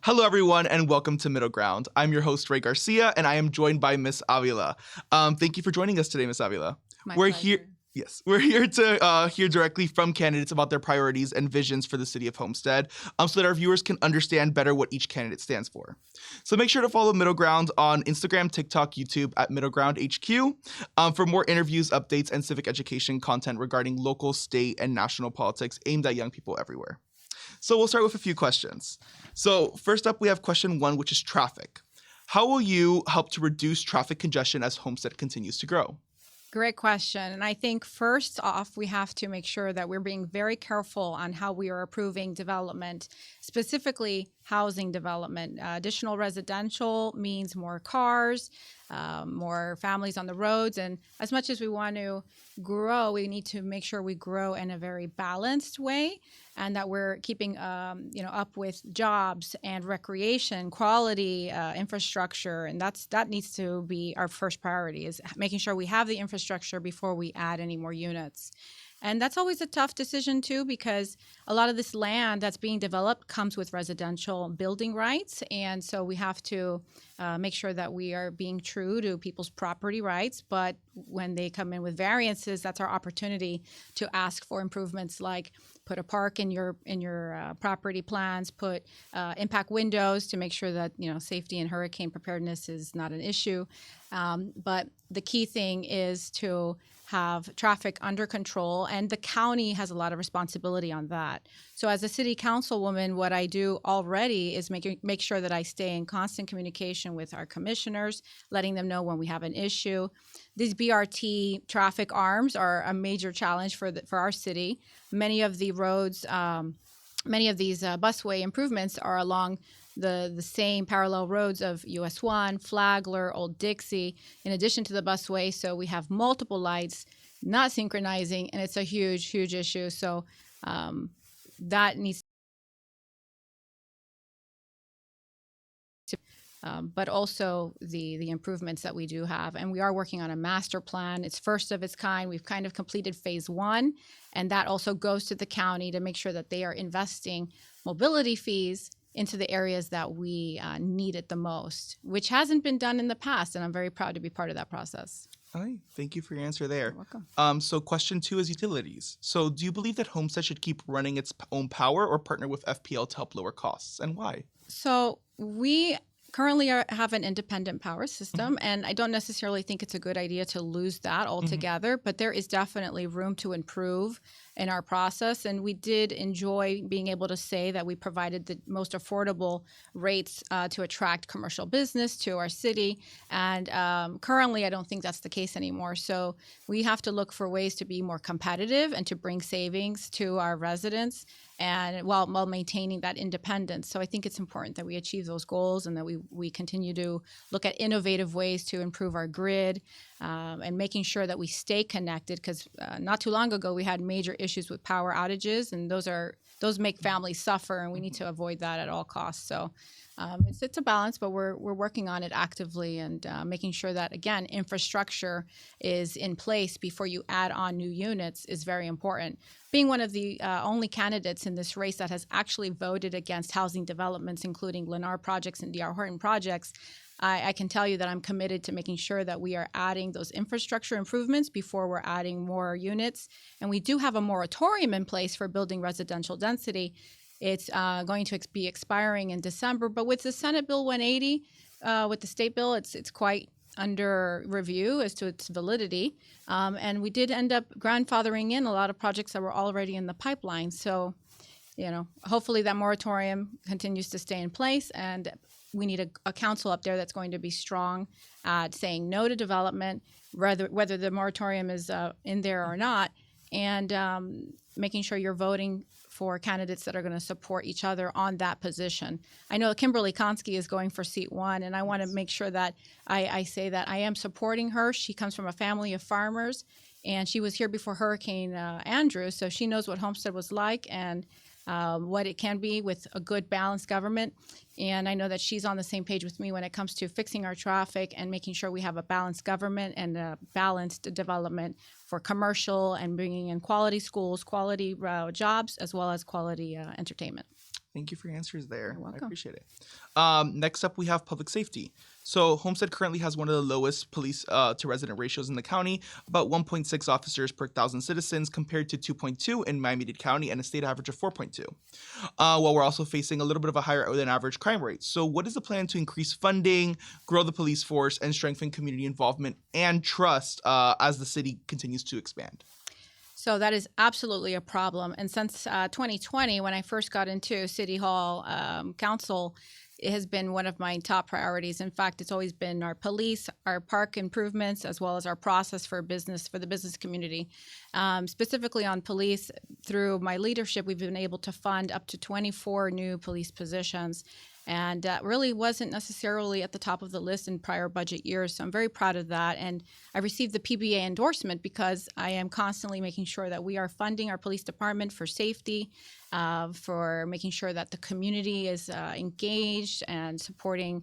Hello, everyone, and welcome to Middleground. I'm your host, Ray Garcia, and I am joined by Miss Ávila. Thank you for joining us today, Miss Ávila. My We're pleasure. here. Yes, we're here to hear directly from candidates about their priorities and visions for the city of Homestead, so that our viewers can understand better what each candidate stands for. So make sure to follow Middle Ground on Instagram, TikTok, YouTube at Middle Ground HQ for more interviews, updates, and civic education content regarding local, state, and national politics aimed at young people everywhere. So we'll start with a few questions. So first up, we have question 1, which is traffic. How will you help to reduce traffic congestion as Homestead continues to grow? Great question. And I think first off, we have to make sure that we're being very careful on how we are approving development, specifically housing development. Additional residential means more cars, more families on the roads. And as much as we want to grow, we need to make sure we grow in a very balanced way and that we're keeping up with jobs and recreation, quality infrastructure. And that needs to be our first priority, is making sure we have the infrastructure before we add any more units. And that's always a tough decision, too, because a lot of this land that's being developed comes with residential building rights. And so we have to make sure that we are being true to people's property rights. But when they come in with variances, that's our opportunity to ask for improvements like put a park in your property plans, put impact windows to make sure that safety and hurricane preparedness is not an issue. But the key thing is to have traffic under control, and the county has a lot of responsibility on that. So as a city councilwoman, what I do already is make sure that I stay in constant communication with our commissioners, letting them know when we have an issue. These BRT traffic arms are a major challenge for our city. Many of the roads, many of these busway improvements are along the same parallel roads of US 1, Flagler, Old Dixie, in addition to the busway. So we have multiple lights not synchronizing, and it's a huge, huge issue. So that needs to, but also the improvements that we do have. And we are working on a master plan. It's first of its kind. We've kind of completed phase 1, and that also goes to the county to make sure that they are investing mobility fees into the areas that we need it the most, which hasn't been done in the past, and I'm very proud to be part of that process. All right, thank you for your answer there. You're welcome. So question 2 is utilities. So do you believe that Homestead should keep running its own power or partner with FPL to help lower costs, and why? So we currently have an independent power system, and I don't necessarily think it's a good idea to lose that altogether, but there is definitely room to improve in our process. And we did enjoy being able to say that we provided the most affordable rates to attract commercial business to our city. And currently, I don't think that's the case anymore. So we have to look for ways to be more competitive and to bring savings to our residents, and while maintaining that independence. So I think it's important that we achieve those goals and that we continue to look at innovative ways to improve our grid and making sure that we stay connected, because not too long ago we had major issues with power outages, and those make families suffer, and we need to avoid that at all costs. So it's a balance, but we're working on it actively, and making sure that, again, infrastructure is in place before you add on new units is very important. Being one of the only candidates in this race that has actually voted against housing developments, including Lennar projects and D.R. Horton projects, I can tell you that I'm committed to making sure that we are adding those infrastructure improvements before we're adding more units. And we do have a moratorium in place for building residential density. It's going to be expiring in December, but with the Senate Bill 180, with the state bill, it's quite under review as to its validity. And we did end up grandfathering in a lot of projects that were already in the pipeline. So, hopefully that moratorium continues to stay in place, and we need a council up there that's going to be strong at saying no to development, whether the moratorium is in there or not, and making sure you're voting for candidates that are going to support each other on that position. I know Kimberly Konski is going for seat 1, and I want to make sure that I say that I am supporting her. She comes from a family of farmers, and she was here before Hurricane Andrew, so she knows what Homestead was like and what it can be with a good balanced government. And I know that she's on the same page with me when it comes to fixing our traffic and making sure we have a balanced government and a balanced development for commercial and bringing in quality schools, quality jobs, as well as quality entertainment. Thank you for your answers there. You're welcome. I appreciate it. Next up, we have public safety. So Homestead currently has one of the lowest police to resident ratios in the county, about 1.6 officers per 1,000 citizens compared to 2.2 in Miami-Dade County and a state average of 4.2. While we're also facing a little bit of a higher than average crime rate. So what is the plan to increase funding, grow the police force, and strengthen community involvement and trust as the city continues to expand? So that is absolutely a problem. And since 2020, when I first got into City Hall Council, it has been one of my top priorities. In fact, it's always been our police, our park improvements, as well as our process for the business community. Specifically on police, through my leadership, we've been able to fund up to 24 new police positions. And that really wasn't necessarily at the top of the list in prior budget years. So I'm very proud of that. And I received the PBA endorsement because I am constantly making sure that we are funding our police department for safety, for making sure that the community is engaged and supporting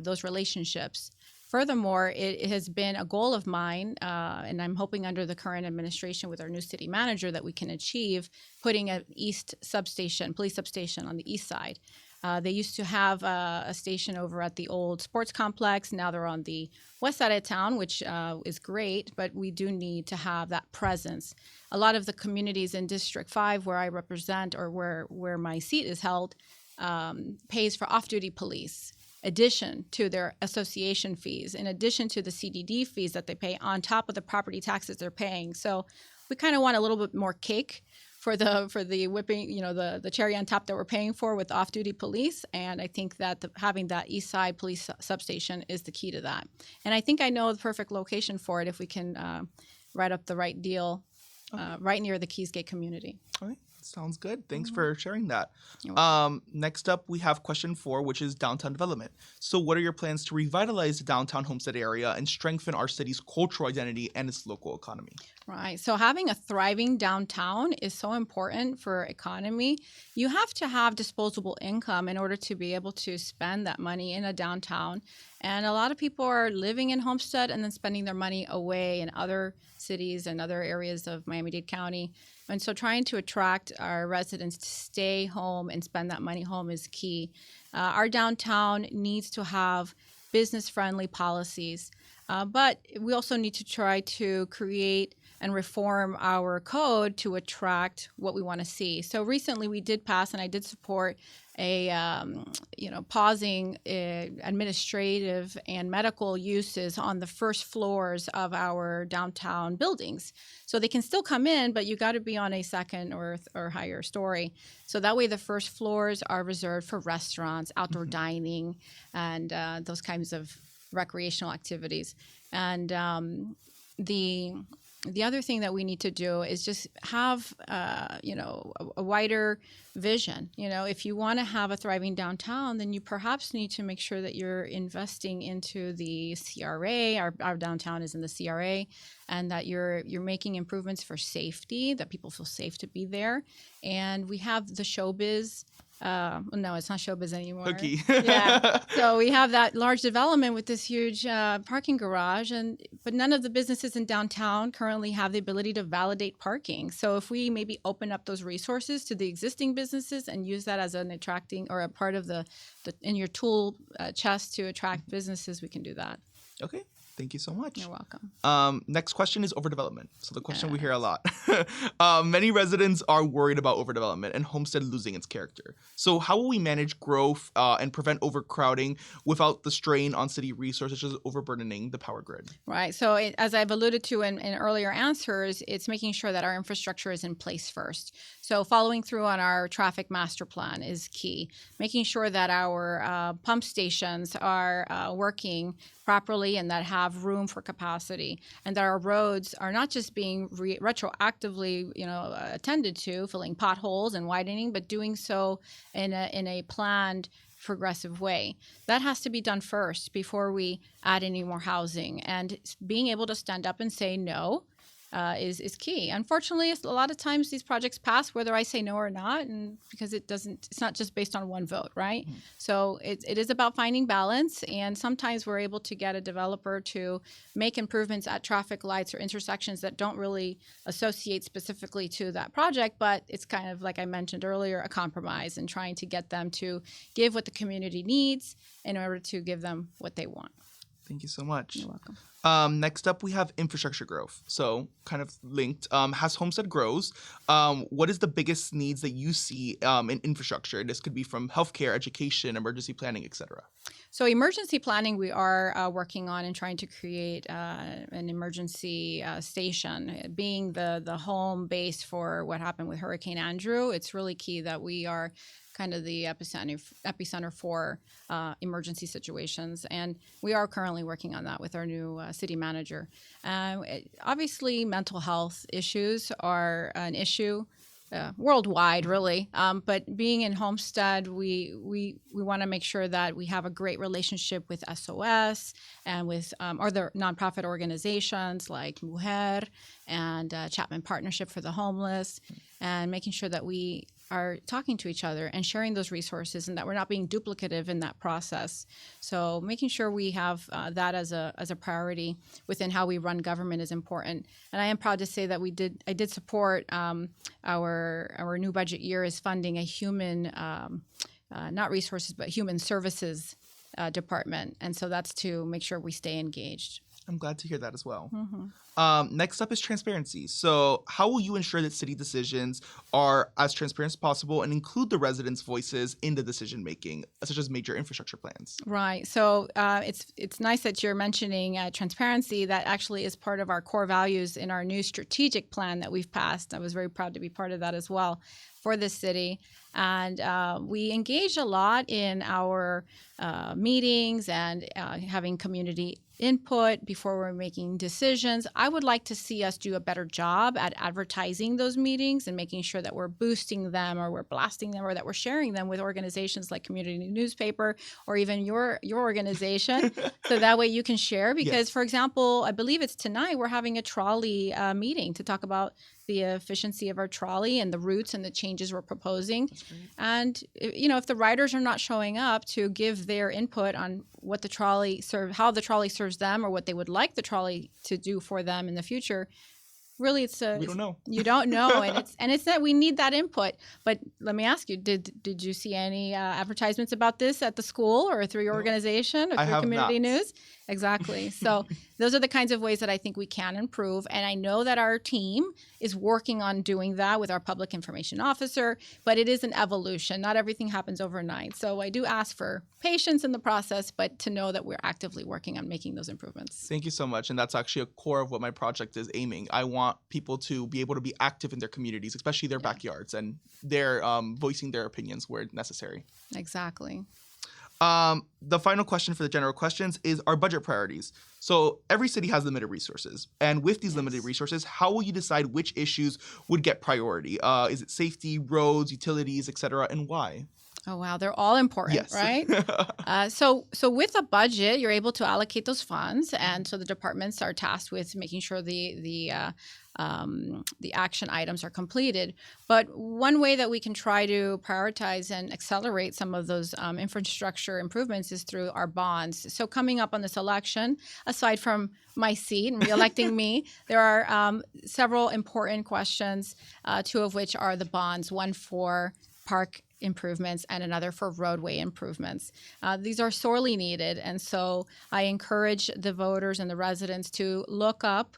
those relationships. Furthermore, it has been a goal of mine, and I'm hoping under the current administration with our new city manager that we can achieve putting an east substation, police substation on the east side. They used to have a station over at the old sports complex. Now they're on the west side of town, which is great, but we do need to have that presence. A lot of the communities in District 5 where I represent or where my seat is held pays for off-duty police, addition to their association fees, in addition to the CDD fees that they pay on top of the property taxes they're paying. So we kind of want a little bit more cake for the whipping, the cherry on top that we're paying for with off-duty police. And I think that having that east side police substation is the key to that. And I think I know the perfect location for it if we can write up the right deal right near the Keys Gate community. All right. Sounds good. Thanks for sharing that. You're Next up, we have question 4, which is downtown development. So what are your plans to revitalize the downtown Homestead area and strengthen our city's cultural identity and its local economy? Right. So having a thriving downtown is so important for economy. You have to have disposable income in order to be able to spend that money in a downtown. And a lot of people are living in Homestead and then spending their money away in other cities and other areas of Miami-Dade County. And so trying to attract our residents to stay home and spend that money home is key. Our downtown needs to have business-friendly policies, but we also need to try to create and reform our code to attract what we want to see. So recently we did pass, and I did support a pausing administrative and medical uses on the first floors of our downtown buildings. So they can still come in, but you got to be on a second or higher story. So that way the first floors are reserved for restaurants, outdoor dining, and those kinds of recreational activities. And the other thing that we need to do is just have, a wider vision. If you want to have a thriving downtown, then you perhaps need to make sure that you're investing into the CRA. Our downtown is in the CRA, and that you're making improvements for safety, that people feel safe to be there. And we have the showbiz. No, it's not showbiz anymore. Hooky. Yeah. So we have that large development with this huge parking garage, but none of the businesses in downtown currently have the ability to validate parking. So if we maybe open up those resources to the existing businesses and use that as an attracting or a part of the in your tool chest to attract businesses, we can do that. Okay. Thank you so much. You're welcome. Next question is overdevelopment. So the question we hear a lot. Many residents are worried about overdevelopment and Homestead losing its character. So how will we manage growth and prevent overcrowding without the strain on city resources, such as overburdening the power grid? Right. So as I've alluded to in earlier answers, it's making sure that our infrastructure is in place first. So following through on our traffic master plan is key. Making sure that our pump stations are working properly and that have room for capacity, and that our roads are not just being retroactively, attended to, filling potholes and widening, but doing so in a planned, progressive way. That has to be done first before we add any more housing, and being able to stand up and say no is key. Unfortunately, a lot of times these projects pass whether I say no or not, and because it's not just based on one vote, right? So it is about finding balance, and sometimes we're able to get a developer to make improvements at traffic lights or intersections that don't really associate specifically to that project, but it's kind of, like I mentioned earlier, a compromise and trying to get them to give what the community needs in order to give them what they want. Thank you so much. You're welcome. Next up, we have infrastructure growth. So kind of linked. As Homestead grows, what is the biggest needs that you see in infrastructure? This could be from healthcare, education, emergency planning, etc. So emergency planning, we are working on and trying to create an emergency station. Being the home base for what happened with Hurricane Andrew, it's really key that we are kind of the epicenter for emergency situations. And we are currently working on that with our new city manager. Obviously, mental health issues are an issue worldwide, really. But being in Homestead, we want to make sure that we have a great relationship with SOS and with other nonprofit organizations like Mujer and Chapman Partnership for the Homeless, and making sure that we are talking to each other and sharing those resources, and that we're not being duplicative in that process. So making sure we have that as a priority within how we run government is important. And I am proud to say that I did support our new budget year is funding a human, not resources, but human services department. And so that's to make sure we stay engaged. I'm glad to hear that as well. Mm-hmm. Next up is transparency. So how will you ensure that city decisions are as transparent as possible and include the residents' voices in the decision making, such as major infrastructure plans? Right. So it's nice that you're mentioning transparency. That actually is part of our core values in our new strategic plan that we've passed. I was very proud to be part of that as well for this city. And we engage a lot in our meetings and having community input before we're making decisions. I would like to see us do a better job at advertising those meetings and making sure that we're boosting them, or we're blasting them, or that we're sharing them with organizations like Community Newspaper or even your organization. So that way you can share. Because, Yes. For example, I believe it's tonight we're having a trolley meeting to talk about the efficiency of our trolley and the routes and the changes we're proposing. And if the riders are not showing up to give their input on what the trolley how the trolley serves them, or what they would like the trolley to do for them in the future, really We don't know. You don't know, and it's that we need that input. But let me ask you: Did you see any advertisements about this at the school or through your organization or I through have community not. news? Exactly. So those are the kinds of ways that I think we can improve, and I know that our team is working on doing that with our public information officer. But it is an evolution; not everything happens overnight. So I do ask for patience in the process, but to know that we're actively working on making those improvements. Thank you so much. And that's actually a core of what my project is aiming. I want people to be able to be active in their communities, especially their backyards, and they're voicing their opinions where necessary. Exactly. The final question for the general questions is our budget priorities. So every city has limited resources. And with these limited resources, how will you decide which issues would get priority? Is it safety, roads, utilities, et cetera, and why? Oh, wow. They're all important, Yes. right? So with a budget, you're able to allocate those funds. And so the departments are tasked with making sure the action items are completed. But one way that we can try to prioritize and accelerate some of those infrastructure improvements is through our bonds. So coming up on this election, aside from my seat and reelecting me, there are several important questions, two of which are the bonds, one for park improvements and another for roadway improvements. These are sorely needed, and so I encourage the voters and the residents to look up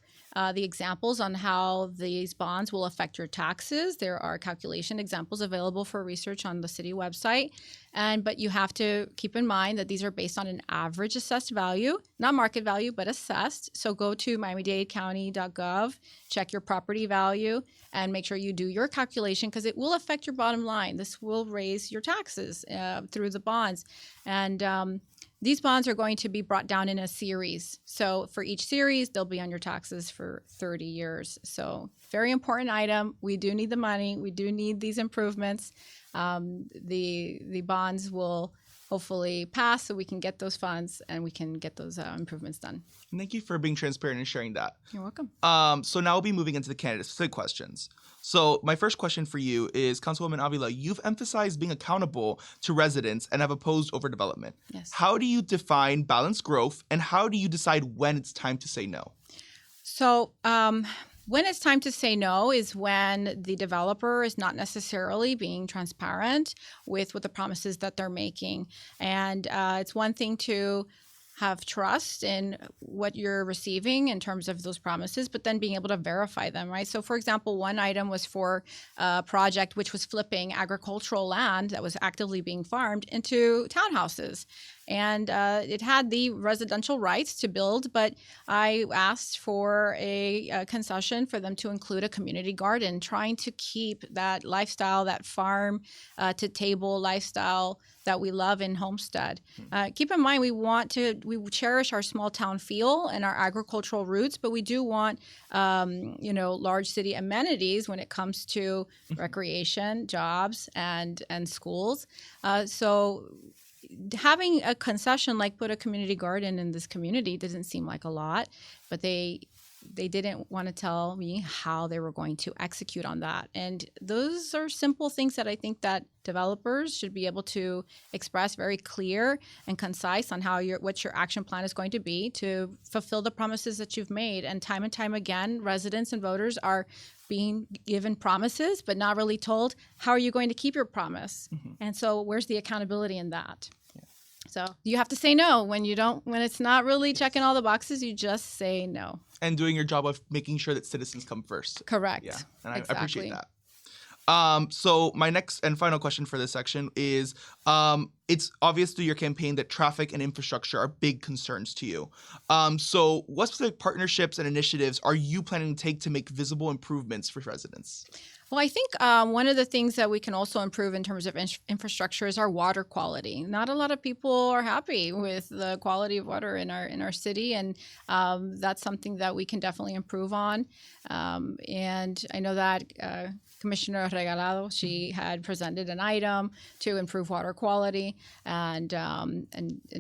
the examples on how these bonds will affect your taxes. There are calculation examples available for research on the city website. But you have to keep in mind that these are based on an average assessed value, not market value, but assessed. So go to Miami-Dade County.gov, check your property value, and make sure you do your calculation, because it will affect your bottom line. This will raise your taxes through the bonds. And these bonds are going to be brought down in a series. So for each series, they'll be on your taxes for 30 years. So very important item. We do need the money. We do need these improvements. The bonds will hopefully pass so we can get those funds and we can get those improvements done. And thank you for being transparent and sharing that. You're welcome. So now we'll be moving into the candidate-specific questions. So my first question for you is, Councilwoman Ávila, you've emphasized being accountable to residents and have opposed overdevelopment. Yes. How do you define balanced growth, and how do you decide when it's time to say no? So when it's time to say no is when the developer is not necessarily being transparent with what the promises that they're making. And it's one thing to have trust in what you're receiving in terms of those promises, but then being able to verify them, right? So for example, one item was for a project which was flipping agricultural land that was actively being farmed into townhouses. And it had the residential rights to build, but I asked for a concession for them to include a community garden, trying to keep that lifestyle, that farm to table lifestyle that we love in Homestead. Keep in mind, we cherish our small town feel and our agricultural roots, but we do want, large city amenities when it comes to recreation, jobs, and schools. So having a concession like put a community garden in this community doesn't seem like a lot, but they didn't want to tell me how they were going to execute on that. And those are simple things that I think that developers should be able to express very clear and concise on what your action plan is going to be to fulfill the promises that you've made. And time again, residents and voters are being given promises, but not really told, how are you going to keep your promise? Mm-hmm. And so where's the accountability in that? Yeah. So you have to say no when it's not really checking all the boxes, you just say no. And doing your job of making sure that citizens come first. Correct. Yeah, and exactly. I appreciate that. So my next and final question for this section is, it's obvious through your campaign that traffic and infrastructure are big concerns to you. So what specific partnerships and initiatives are you planning to take to make visible improvements for residents? Well, I think one of the things that we can also improve in terms of infrastructure is our water quality. Not a lot of people are happy with the quality of water in our city, and that's something that we can definitely improve on. And I know that Commissioner Regalado, she had presented an item to improve water quality and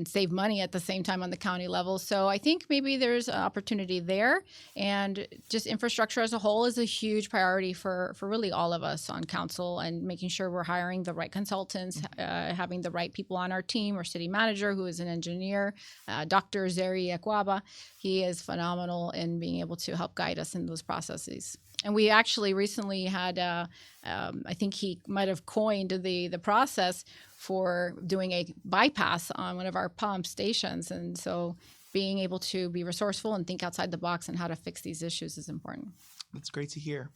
save money at the same time on the county level. So I think maybe there's an opportunity there, and just infrastructure as a whole is a huge priority for really all of us on council, and making sure we're hiring the right consultants, having the right people on our team. Our city manager, who is an engineer, Dr. Zeri Ekwaba, he is phenomenal in being able to help guide us in those processes. And we actually recently had, I think he might have coined the process for doing a bypass on one of our pump stations. And so being able to be resourceful and think outside the box and how to fix these issues is important. That's great to hear.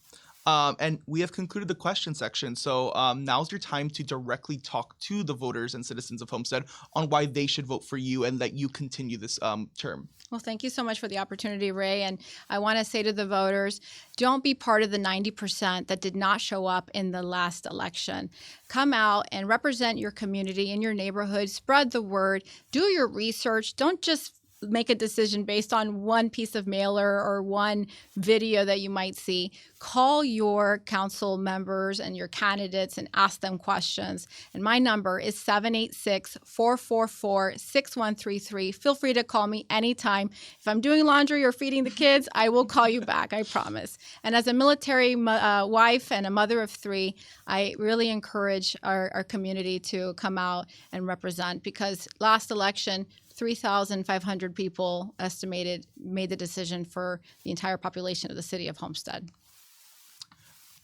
And we have concluded the question section. So now's your time to directly talk to the voters and citizens of Homestead on why they should vote for you and that you continue this term. Well, thank you so much for the opportunity, Ray. And I want to say to the voters, don't be part of the 90% that did not show up in the last election. Come out and represent your community in your neighborhood. Spread the word. Do your research. Don't just make a decision based on one piece of mailer or one video that you might see. Call your council members and your candidates and ask them questions. And my number is 786-444-6133. Feel free to call me anytime. If I'm doing laundry or feeding the kids, I will call you back, I promise. And as a military wife and a mother of three, I really encourage our community to come out and represent, because last election, 3,500 people estimated made the decision for the entire population of the city of Homestead.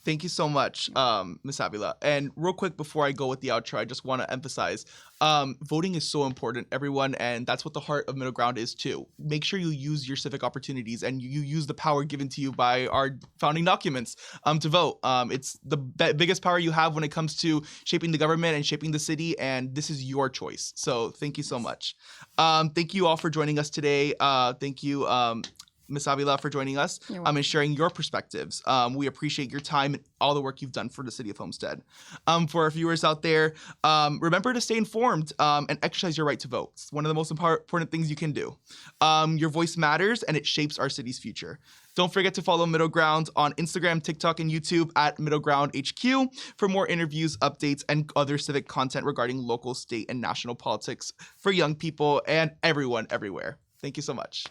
Thank you so much, Ms. Ávila. And real quick before I go with the outro, I just want to emphasize, voting is so important, everyone, and that's what the heart of Middleground is too. Make sure you use your civic opportunities and you use the power given to you by our founding documents to vote. It's the biggest power you have when it comes to shaping the government and shaping the city, and this is your choice. So thank you so much. Thank you all for joining us today. Thank you. Ms. Ávila, for joining us You're welcome. and sharing your perspectives. We appreciate your time and all the work you've done for the city of Homestead. For our viewers out there, remember to stay informed and exercise your right to vote. It's one of the most important things you can do. Your voice matters, and it shapes our city's future. Don't forget to follow Middleground on Instagram, TikTok, and YouTube at Middleground HQ for more interviews, updates, and other civic content regarding local, state, and national politics for young people and everyone everywhere. Thank you so much.